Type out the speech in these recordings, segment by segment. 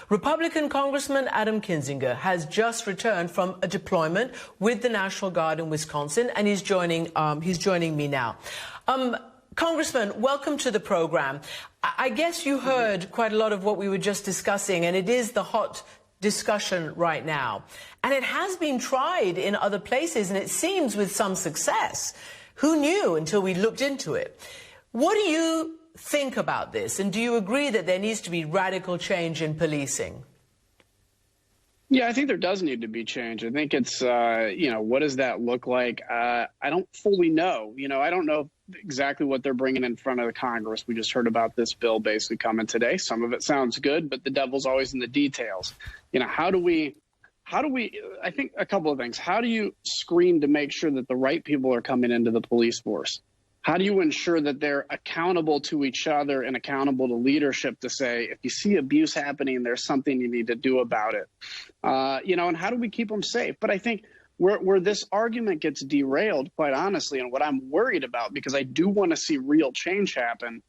Republican Congressman Adam Kinzinger has just returned from a deployment with the National Guard in Wisconsin, and he's joining me now. Congressman, welcome to the program. I guess you heard quite a lot of what we were just discussing, and it is the hot discussion right now. And it has been tried in other places, and it seems with some success. Who knew until we looked into it? What do you think about this, and do you agree that there needs to be radical change in policing? Yeah, I think there does need to be change. I think it's, what does that look like? I don't fully know. I don't know exactly what they're bringing in front of the Congress. We just heard about this bill basically coming today. Some of it sounds good, but the devil's always in the details. How do we, I think a couple of things. How do you screen to make sure that the right people are coming into the police force? How do you ensure that they're accountable to each other and accountable to leadership to say, if you see abuse happening, there's something you need to do about it? And how do we keep them safe? But I think where this argument gets derailed, quite honestly, and what I'm worried about, because I do want to see real change happen,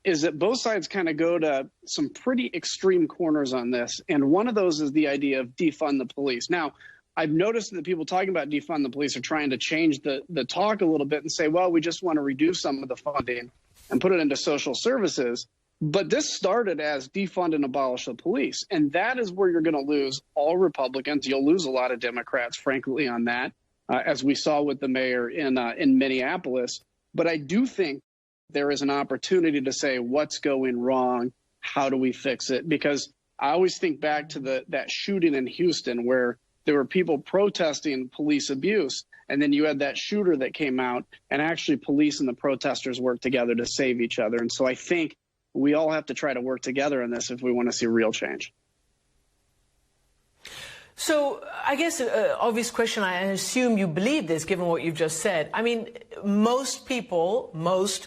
is that both sides kind of go to some pretty extreme corners on this. And one of those is the idea of defund the police. Now, I've noticed that people talking about defund the police are trying to change the talk a little bit and say, well, we just want to reduce some of the funding and put it into social services. But this started as defund and abolish the police. And that is where you're going to lose all Republicans. You'll lose a lot of Democrats, frankly, on that, as we saw with the mayor in Minneapolis. But I do think there is an opportunity to say what's going wrong. How do we fix it? Because I always think back to that shooting in Houston where there were people protesting police abuse, and then you had that shooter that came out, and actually police and the protesters worked together to save each other. And so I think we all have to try to work together on this if we want to see real change. So I guess obvious question, I assume you believe this given what you've just said. I mean, most people,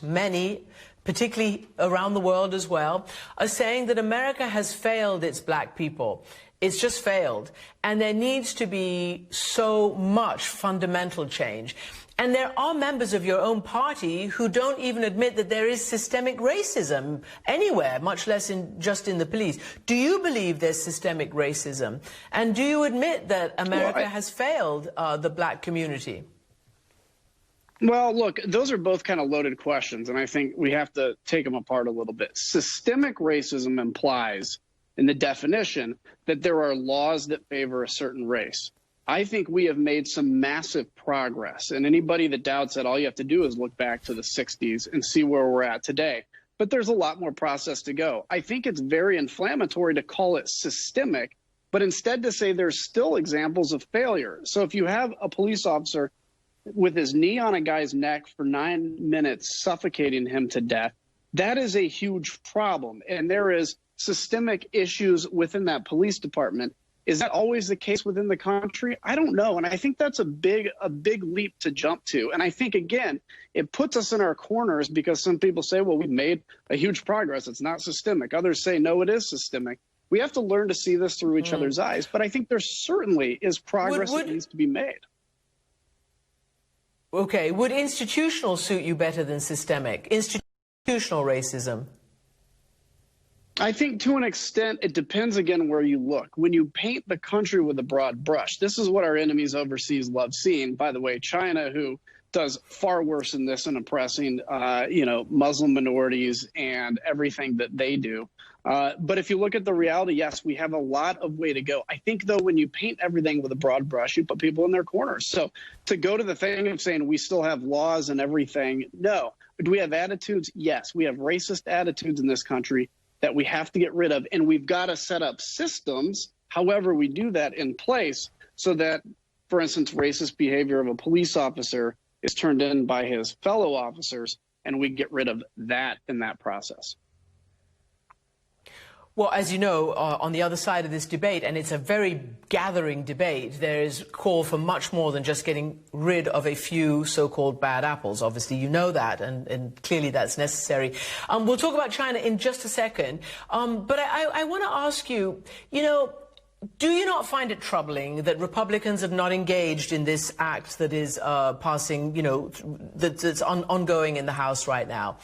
many, particularly around the world as well, are saying that America has failed its black people. It's just failed. And there needs to be so much fundamental change. And there are members of your own party who don't even admit that there is systemic racism anywhere, much less just in the police. Do you believe there's systemic racism? And do you admit that America has failed the black community? Well, look, those are both kind of loaded questions, and I think we have to take them apart a little bit. Systemic racism implies, in the definition, that there are laws that favor a certain race. I think we have made some massive progress, and anybody that doubts that, all you have to do is look back to the 60s and see where we're at today. But there's a lot more process to go. I think it's very inflammatory to call it systemic, but instead to say there's still examples of failure. So if you have a police officer with his knee on a guy's neck for 9 minutes, suffocating him to death, that is a huge problem. And there is systemic issues within that police department. Is that always the case within the country? I don't know. And I think that's a big leap to jump to. And I think, again, it puts us in our corners because some people say, well, we've made a huge progress. It's not systemic. Others say, no, it is systemic. We have to learn to see this through each other's eyes. But I think there certainly is progress that needs to be made. Okay. Would institutional suit you better than systemic? Institutional racism? I think to an extent, it depends, again, where you look. When you paint the country with a broad brush, this is what our enemies overseas love seeing. By the way, China, who does far worse in this and oppressing, Muslim minorities and everything that they do. But if you look at the reality, yes, we have a lot of way to go. I think, though, when you paint everything with a broad brush, you put people in their corners. So to go to the thing of saying we still have laws and everything, no. But do we have attitudes? Yes, we have racist attitudes in this country that we have to get rid of. And we've got to set up systems, however we do that, in place so that, for instance, racist behavior of a police officer is turned in by his fellow officers, and we get rid of that in that process. Well, as you know, on the other side of this debate, and it's a very gathering debate, there is call for much more than just getting rid of a few so-called bad apples. Obviously, you know that, and clearly that's necessary. We'll talk about China in just a second. But I want to ask you, Do you not find it troubling that Republicans have not engaged in this act that is passing, that's ongoing in the House right now?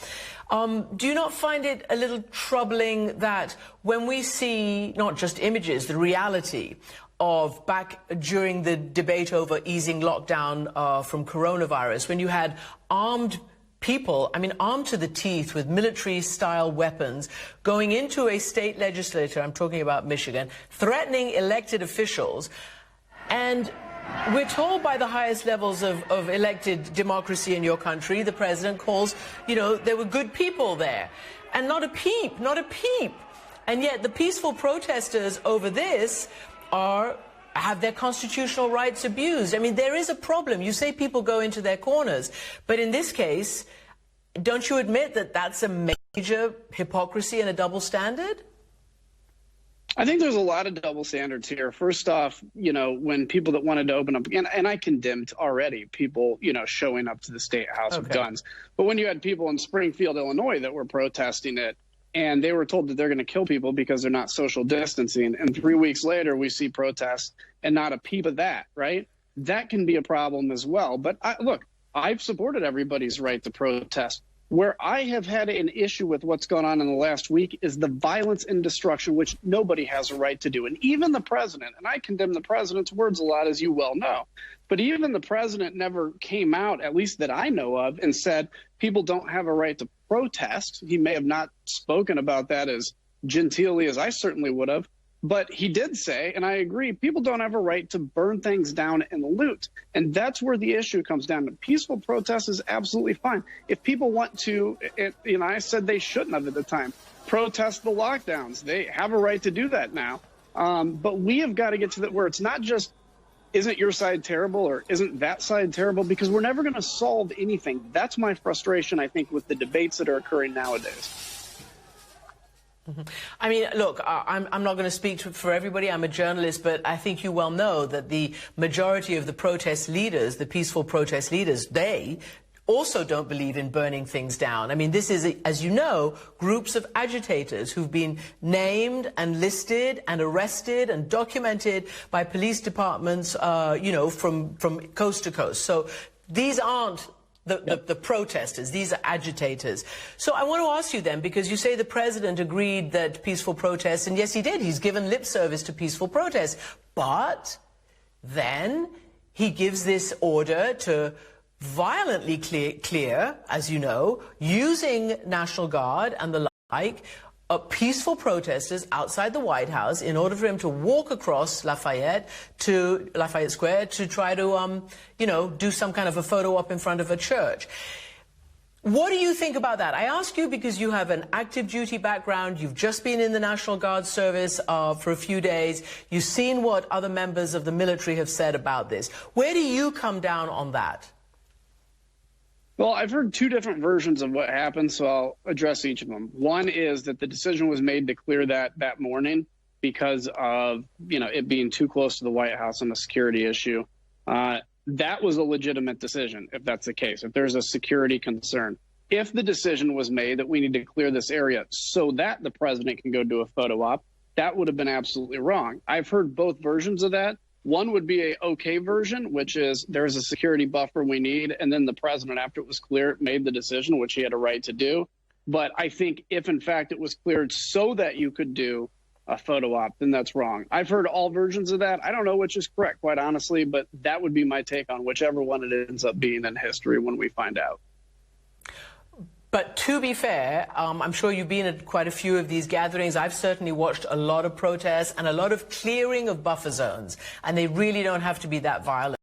Do you not find it a little troubling that when we see not just images, the reality of back during the debate over easing lockdown from coronavirus, when you had armed people, armed to the teeth with military-style weapons, going into a state legislature, I'm talking about Michigan, threatening elected officials, and we're told by the highest levels of elected democracy in your country, the president calls, there were good people there. And not a peep, not a peep. And yet the peaceful protesters over this have their constitutional rights abused. There is a problem. You say people go into their corners, but in this case, don't you admit that that's a major hypocrisy and a double standard? I think there's a lot of double standards here. First off, when people that wanted to open up, and I condemned already people, showing up to the State House with guns. But when you had people in Springfield, Illinois that were protesting it, and they were told that they're going to kill people because they're not social distancing, and 3 weeks later we see protests and not a peep of that, right? That can be a problem as well. But look, I've supported everybody's right to protest. Where I have had an issue with what's going on in the last week is the violence and destruction, which nobody has a right to do. And even the president, and I condemn the president's words a lot, as you well know, but even the president never came out, at least that I know of, and said people don't have a right to protest. He may have not spoken about that as genteelly as I certainly would have. But he did say, and I agree, people don't have a right to burn things down and loot. And that's where the issue comes down to. Peaceful protest is absolutely fine. If people want to, I said they shouldn't have at the time, protest the lockdowns. They have a right to do that now. But we have got to get to where it's not just, isn't your side terrible or isn't that side terrible? Because we're never going to solve anything. That's my frustration, I think, with the debates that are occurring nowadays. Look, I'm not going to speak for everybody. I'm a journalist, but I think you well know that the majority of the protest leaders, the peaceful protest leaders, they also don't believe in burning things down. This is, as you know, groups of agitators who've been named and listed and arrested and documented by police departments, from coast to coast. So these aren't the protesters, these are agitators. So I want to ask you then, because you say the president agreed that peaceful protests, and yes, he did, he's given lip service to peaceful protests, but then he gives this order to violently clear, as you know, using National Guard and the like, peaceful protesters outside the White House in order for him to walk across Lafayette Square to try to, do some kind of a photo op in front of a church. What do you think about that? I ask you because you have an active duty background. You've just been in the National Guard service for a few days. You've seen what other members of the military have said about this. Where do you come down on that? Well, I've heard two different versions of what happened, so I'll address each of them. One is that the decision was made to clear that morning because of, it being too close to the White House and a security issue. That was a legitimate decision, if that's the case, if there's a security concern. If the decision was made that we need to clear this area so that the president can go do a photo op, that would have been absolutely wrong. I've heard both versions of that. One would be a okay version, which is there's a security buffer we need, and then the president, after it was clear, made the decision, which he had a right to do. But I think if, in fact, it was cleared so that you could do a photo op, then that's wrong. I've heard all versions of that. I don't know which is correct, quite honestly, but that would be my take on whichever one it ends up being in history when we find out. But to be fair, I'm sure you've been at quite a few of these gatherings. I've certainly watched a lot of protests and a lot of clearing of buffer zones, and they really don't have to be that violent.